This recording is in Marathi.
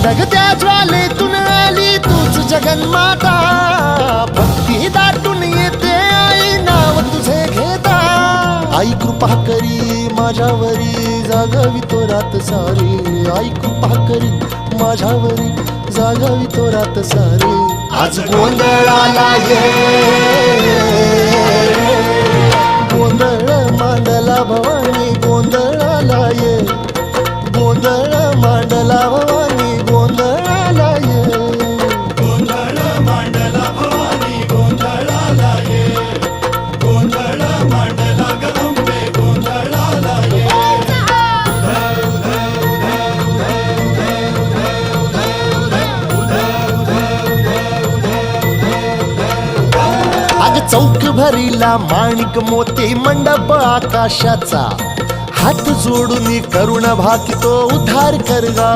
धगधगत्या ज्वालेतून आली तूच जगन्माता, भक्ती दाटून येते आई नाव तुझे घेता. आई कृपा करी माझ्यावरी जागावी तो रात सारी, आई कृपा करी माझ्यावरी जागावी तो रात सारी. आज गोंधळाला ये, गोंधळ मांडला भवानी गोंधळाला ये, गोंधळ मांडला भवानी गोंधळाला ये. गोंधळ मांडला भवानी गोंधळाला ये, गोंधळ मांडला गदंबे गोंधळाला ये. अग चौक भरीला माणिक मोती मंडप आकाशाचा, हात जोडून करुण भाकितो उद्धार कर गा.